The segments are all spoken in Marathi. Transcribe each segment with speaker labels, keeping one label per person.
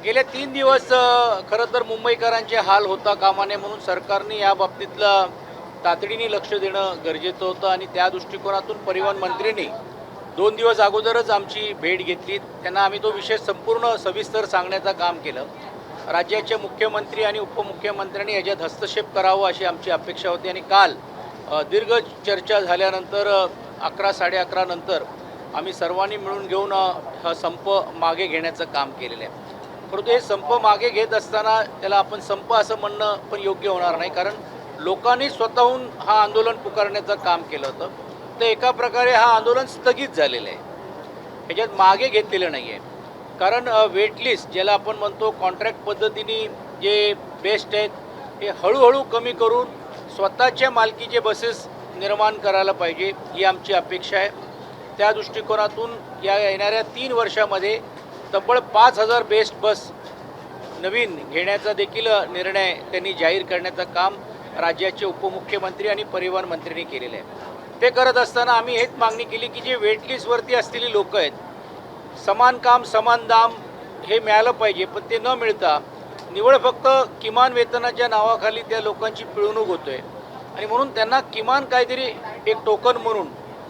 Speaker 1: गेले 3 दिवस खरं तर मुंबईकरांचे हाल होता कामा नये म्हणून सरकारने या बाबतीतलं तातडीने लक्ष देणं गरजेचं होतं आणि त्या दृष्टिकोनातून परिवहन मंत्र्यांनी 2 दिवस अगोदरच आमची भेट घेतली. त्यांना आम्ही तो विषय संपूर्ण सविस्तर सांगण्याचं काम केलं. राज्याचे मुख्यमंत्री आणि उपमुख्यमंत्र्यांनी याच्यात हस्तक्षेप करावा अशी आमची अपेक्षा होती आणि काल दीर्घ चर्चा झाल्यानंतर 11-11:30 नंतर आम्ही सर्वांनी मिळून घेऊन हा संप मागे घेण्याचं काम केलेलं आहे. परंतु हे संप मागे घेत असताना त्याला आपण संप असं म्हणणं पण योग्य होणार नाही, कारण लोकांनी स्वतःहून हा आंदोलन पुकारण्याचं काम केलं होतं. तर एका प्रकारे हा आंदोलन स्थगित झालेलं आहे, ह्याच्यात मागे घेतलेलं नाही आहे. कारण वेटलिस्ट ज्याला आपण म्हणतो कॉन्ट्रॅक्ट पद्धतीने जे बेस्ट आहेत हे हळूहळू कमी करून स्वतःच्या मालकीचे बसेस निर्माण करायला पाहिजे ही आमची अपेक्षा आहे. त्या दृष्टिकोनातून या येणाऱ्या 3 वर्षामध्ये तब्बल 5,000 बेस्ट बस नवीन घेण्याचा देखील निर्णय त्यांनी जाहीर करण्याचं काम राज्याचे उपमुख्यमंत्री आणि परिवहन मंत्र्यांनी केलेलं आहे. ते करत असताना आम्ही हेच मागणी केली की जे वेटलिस्टवरती असलेली लोक आहेत, समान काम समान दाम हे मिळालं पाहिजे, पण ते न मिळता निवळ फक्त किमान वेतनाच्या नावाखाली त्या लोकांची पिळवणूक होतो आहे. आणि म्हणून त्यांना किमान काहीतरी एक टोकन म्हणून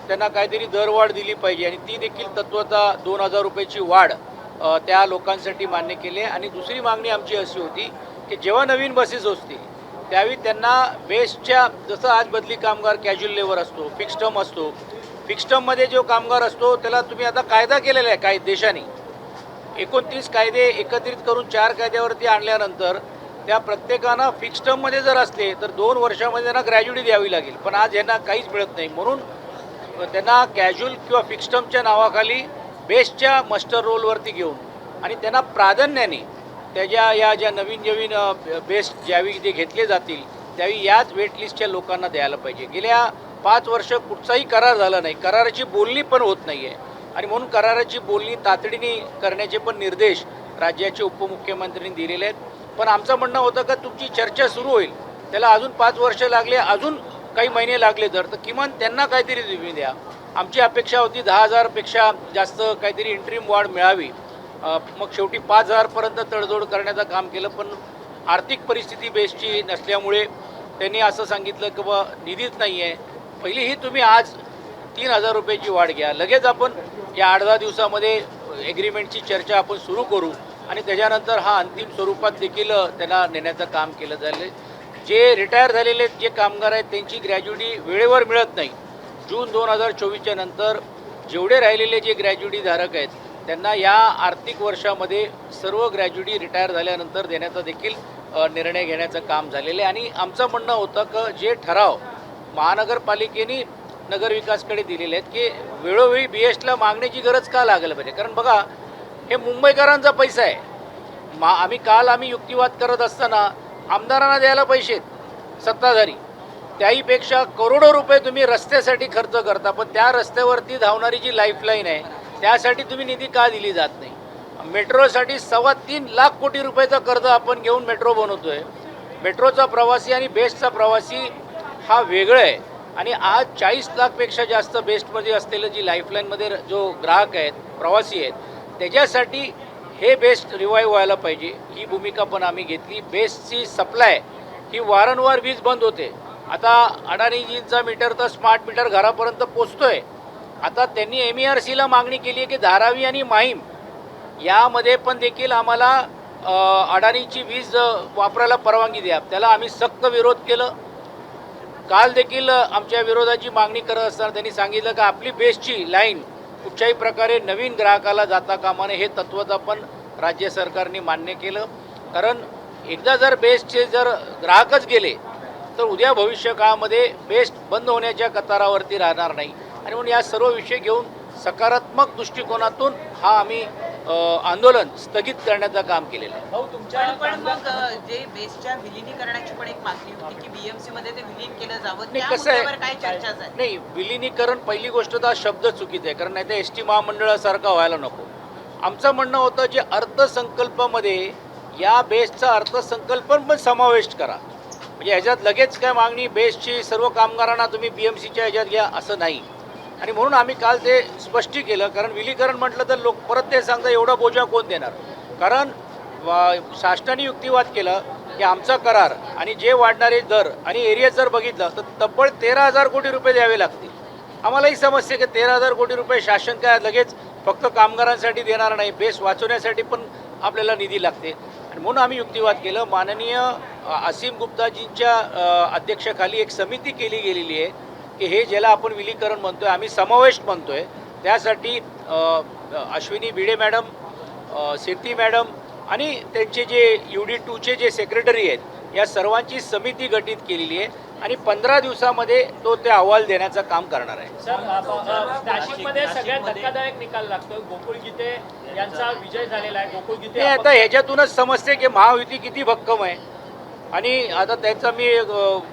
Speaker 1: त्यांना काहीतरी दरवाढ दिली पाहिजे आणि ती देखील तत्वतः 2,000 रुपयाची वाढ त्या लोकांसाठी मान्य केली आहे. आणि दुसरी मागणी आमची अशी होती की जेव्हा नवीन बसेस असतील त्यावेळी त्यांना बेस्टच्या, जसं आज बदली कामगार कॅज्युअल लेबर असतो, फिक्स टर्म असतो, फिक्स टर्ममध्ये जो कामगार असतो त्याला तुम्ही आता कायदा केलेला आहे काही देशांनी, 29 कायदे एकत्रित करून 4 कायद्यावरती आणल्यानंतर त्या प्रत्येकानं फिक्स टर्ममध्ये जर असले तर 2 वर्षामध्ये त्यांना ग्रॅज्युटी द्यावी लागेल. पण आज यांना काहीच मिळत नाही, म्हणून त्यांना कॅज्युअल किंवा फिक्स टर्मच्या नावाखाली बेस्टच्या मस्टर रोलवरती घेऊन आणि त्यांना प्राधान्याने त्याच्या या ज्या नवीन बेस्ट ज्यावेळी ते घेतले जातील त्यावेळी याच वेटलिस्टच्या लोकांना द्यायला पाहिजे. गेल्या 5 वर्ष कुठचाही करार झाला नाही, कराराची बोलणी पण होत नाही आहे आणि म्हणून कराराची बोलणी तातडीने करण्याचे पण निर्देश राज्याचे उपमुख्यमंत्र्यांनी दिलेले आहेत. पण आमचं म्हणणं होतं का तुमची चर्चा सुरू होईल त्याला अजून 5 वर्ष लागले, अजून काही महिने लागले तर किमान त्यांना काहीतरी तुम्ही द्या. आमची अपेक्षा होती 10,000पेक्षा जास्त काहीतरी इंट्रीम वाढ मिळावी. मग शेवटी 5,000पर्यंत तडजोड करण्याचं काम केलं, पण आर्थिक परिस्थिती बेस्टची नसल्यामुळे त्यांनी असं सांगितलं की बा निधीच नाही आहे. पहिली ही तुम्ही आज 3,000 रुपयाची वाढ घ्या, लगेच आपण या 8-10 दिवसामध्ये ॲग्रीमेंटची चर्चा आपण सुरू करू आणि त्याच्यानंतर हा अंतिम स्वरूपात देखील त्यांना नेण्याचं काम केलं जाईल. जे रिटायर झालेले जे कामगार आहेत त्यांची ग्रॅज्युटी वेळेवर मिळत नाही. जून 2024च्या नंतर जेवढे राहिलेले जे ग्रॅज्युटी धारक आहेत त्यांना या आर्थिक वर्षामध्ये सर्व ग्रॅज्युटी रिटायर झाल्यानंतर देण्याचा देखील निर्णय घेण्याचं काम झालेलं आहे. आणि आमचं म्हणणं होतं की जे ठराव महानगरपालिकेने नगरविकासकडे दिलेले आहेत की वेळोवेळी BSला मागण्याची गरज का लागलं पाहिजे, कारण बघा हे मुंबईकरांचा पैसा आहे. आम्ही युक्तिवाद करत असताना आमदारांना द्यायला पैसे आहेत सत्ताधारी, त्याहीपेक्षा करोडो रुपये तुम्ही रस्त्यासाठी खर्च करता, पण त्या रस्त्यावरती धावणारी जी लाईफलाईन आहे त्यासाठी तुम्ही निधी का दिली जात नाही. मेट्रोसाठी 3.25 लाख कोटी रुपयाचं कर्ज आपण घेऊन मेट्रो बनवतोय. मेट्रोचा प्रवासी आणि बेस्टचा प्रवासी हा वेगळं आहे. आणि आज 40 लाखपेक्षा जास्त बेस्टमध्ये असलेलं जी लाईफलाईनमध्ये जो ग्राहक आहेत, प्रवासी आहेत, त्याच्यासाठी हे बेस्ट रिवाईव्ह व्हायला पाहिजे ही भूमिका पण आम्ही घेतली. बेस्टची सप्लाय ही वारंवार वीज बंद होते. आता अडाणीजींचा मीटर तर स्मार्ट मीटर घरापर्यंत पोचतोय. आता त्यांनी MERCला मागणी केली आहे की धारावी आणि माहीम यामध्ये पण देखील आम्हाला अडाणीची वीज वापरायला परवानगी द्या. त्याला आम्ही सक्त विरोध केलं. काल देखील आमच्या विरोधाची मागणी करत असताना त्यांनी सांगितलं की आपली बेस्टची लाईन कुठच्याही प्रकारे नवीन ग्राहकाला जाता कामा नये, हे तत्त्वच पण राज्य सरकारने मान्य केलं. कारण एकदा जर बेस्टचे जर ग्राहकच गेले तर उद्या भविष्य काळामध्ये बेस्ट बंद होण्याच्या कतारावरती राहणार नाही. आणि म्हणून या सर्व विषय घेऊन सकारात्मक दृष्टिकोनातून हा आम्ही आंदोलन स्थगित करण्याचं काम केलेलं आहे.
Speaker 2: पण मग जे बेस्टच्या विलिनीकरणाची पण एक मागणी होती की BMC मध्ये ते विलीन केलं जावं,
Speaker 1: नाही,
Speaker 2: त्या
Speaker 1: कसं आहे,
Speaker 2: मुद्द्यावर काय चर्चा झाली?
Speaker 1: नाही, विलिनीकरण पहिली गोष्ट तर शब्द चुकीचा आहे, कारण नाही तर ST महामंडळासारखा व्हायला नको. आमचं म्हणणं होतं जे अर्थसंकल्पामध्ये या बेस्टचा अर्थसंकल्प पण समावेश करा. म्हणजे ह्याच्यात लगेच काय मागणी बेस्टची सर्व कामगारांना तुम्ही BMCच्या ह्याच्यात घ्या असं नाही. आणि म्हणून आम्ही काल ते स्पष्ट केलं, कारण विलीकरण म्हटलं तर लोक परत ते सांगता एवढा बोजा कोण देणार. कारण शासनाने युक्तिवाद केला की आमचा करार आणि जे वाढणारे दर आणि एरिया जर बघितलं तर तब्बल 13,000 कोटी रुपये द्यावे लागतील. आम्हालाही समजते की 13,000 कोटी रुपये शासन काय लगेच फक्त कामगारांसाठी देणार नाही, बेस वाचवण्यासाठी पण आपल्याला निधी लागते. आणि म्हणून आम्ही युक्तिवाद केलं. माननीय असीम गुप्ताजींच्या अध्यक्षाखाली एक समिती केली गेलेली आहे की हे ज्याला आपण विलीकरण म्हणतोय, आम्ही समावेश म्हणतोय, त्यासाठी अश्विनी भिडे मॅडम, सेठी मॅडम आणि त्यांचे जे UD2चे जे सेक्रेटरी आहेत या सर्वांची समिती गठीत केलेली आहे आणि 15 दिवसामध्ये तो ते अहवाल देण्याचं काम करणार आहे.
Speaker 3: सर, नाशिकमध्ये सगळ्यात धक्कादायक निकाल लागतो. गोकुळ गीते यांचा विजय झालेला आहे. गोकुळ गीते
Speaker 1: हे आता ह्याच्यातूनच समजते की महायुती किती भक्कम आहे. आणि आता त्यांचा मी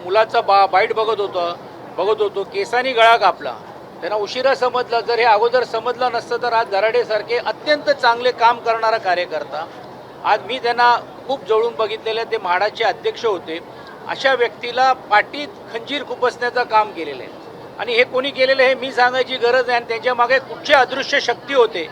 Speaker 1: मुलाचा बाईट बघत होतो केसानी गळा कापला. त्यांना उशिरा समजलं. जर हे अगोदर समजलं नसतं तर आज दराडेसारखे अत्यंत चांगले काम करणारा कार्यकर्ता, आज मी त्यांना खूप जवळून बघितलेलं, ते म्हाडाचे अध्यक्ष होते, अशा व्यक्तीला पाठीत खंजीर खुपसण्याचं काम केलेलं आहे. आणि हे कोणी केलेलं हे मी सांगायची गरज आहे. आणि त्यांच्या मागे कुठची अदृश्य शक्ती होते.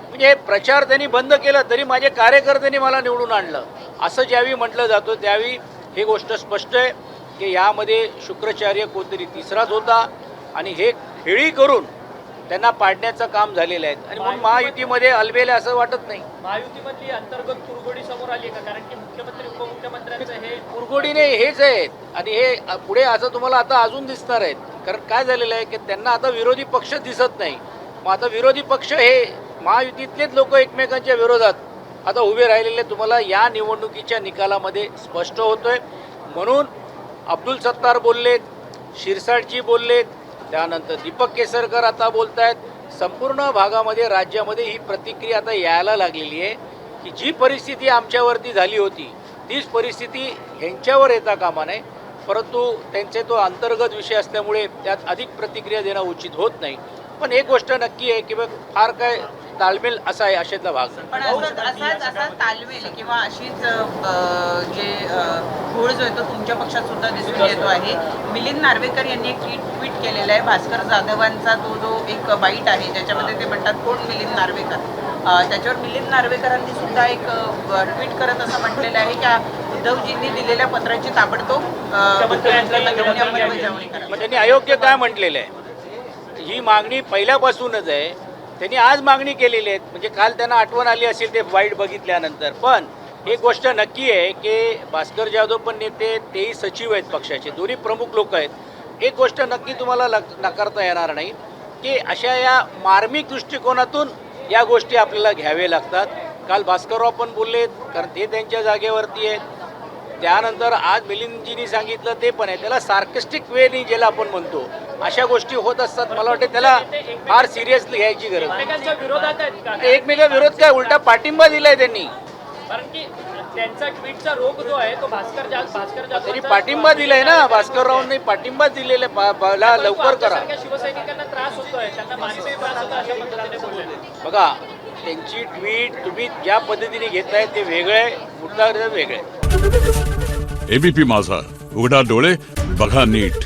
Speaker 1: म्हणजे प्रचार त्यांनी बंद केला तरी माझे कार्यकर्त्यांनी मला निवडून आणलं असं ज्यावेळी म्हटलं जातं त्यावेळी ही गोष्ट स्पष्ट आहे की यामध्ये शुक्राचार्य कोणतरी तिसराच होता आणि हे खेळी करून त्यांना पाडण्याचं काम झालेलं आहे. आणि म्हणून महायुतीमध्ये अलबेले असं वाटत नाही.
Speaker 3: महायुतीमधली अंतर्गत कुरघोडी समोर आली का? कारण की मुख्यमंत्री उपमुख्यमंत्र्यांचं हे
Speaker 1: कुरघोडीने हेच आहेत आणि हे पुढे असं तुम्हाला आता अजून दिसणार आहेत. कारण काय झालेलं आहे की त्यांना आता विरोधी पक्ष दिसत नाही. मग आता विरोधी पक्ष हे महायुतीतलेच लोक एकमेकांच्या विरोधात आता उभे राहिलेले तुम्हाला या निवडणुकीच्या निकालामध्ये स्पष्ट होतोय. म्हणून अब्दुल सत्तार बोललेत, शिरसाटजी बोललेत, त्यानंतर दीपक केसरकर आता बोलत आहेत. संपूर्ण भागामध्ये राज्यामध्ये ही प्रतिक्रिया आता यायला लागलेली आहे की जी परिस्थिती आमच्यावरती झाली होती तीच परिस्थिती ह्यांच्यावर येता कामा नये. परंतु त्यांचे तो अंतर्गत विषय असल्यामुळे त्यात अधिक प्रतिक्रिया देणं उचित होत नाही. पण एक गोष्ट नक्की आहे की फार काय ताळमेळ असा आहे अशातला भाग.
Speaker 2: पण असा तालमेल किंवा अशीच जे घोळ जो आहे तो तुमच्या पक्षात सुद्धा दिसून येतो आहे. मिलिंद नार्वेकर यांनी एक ट्विट केलेलं आहे. भास्कर जाधवांचा जो एक बाईट आहे ज्याच्यामध्ये ते म्हणतात कोण मिलिंद नार्वेकर, त्याच्यावर मिलिंद नार्वेकरांनी सुद्धा एक ट्विट करत असं म्हटलेलं आहे की उद्धवजींनी दिलेल्या पत्राची ताबडतोब अंमलबजावणी करा.
Speaker 1: मग त्यांनी अयोग्य काय म्हटलेलं आहे? ही मागणी पहिल्यापासूनच आहे. त्यांनी आज मागणी केलेली आहे. म्हणजे काल त्यांना आठवण आली असेल ते वाईट बघितल्यानंतर. पण एक गोष्ट नक्की आहे की भास्कर जाधव पण नेते, तेही सचिव आहेत पक्षाचे, दोन्ही प्रमुख लोक आहेत. एक गोष्ट नक्की तुम्हाला नाकारता येणार नाही की अशा या मार्मिक दृष्टिकोनातून या गोष्टी आपल्याला घ्याव्या लागतात. काल भास्करराव पण बोललेत कारण ते त्यांच्या जागेवरती आहेत. त्यानंतर आज मिलिंदजींनी सांगितलं ते पण आहे. त्याला सार्केस्टिक वेनी ज्याला आपण म्हणतो अशा गोष्टी होत असतात. मला वाटतं त्याला फार सिरियसली घ्यायची गरज नाही.
Speaker 3: एकमेकांच्या विरोधात आहेत का?
Speaker 1: एकमेका विरोध काय, उलटा पाठिंबा दिलाय त्यांनी.
Speaker 3: कारण की त्यांचा ट्विटचा रोग जो आहे तो भास्कर
Speaker 1: त्यांनी पाठिंबा दिलाय ना. भास्कररावांनी पाठिंबा दिलेला लवकर करा.
Speaker 3: शिवसैनिकांना त्रास होतोय, त्यांना मानसिक त्रास होतो अशा पद्धतीने बोलले.
Speaker 1: बघा त्यांची ट्विट तुम्ही ज्या पद्धतीने घेताय ते वेगळं आहे, मुद्दा वेगळं आहे.
Speaker 4: एबीपी माझा, उघडा डोळे बघा नीट.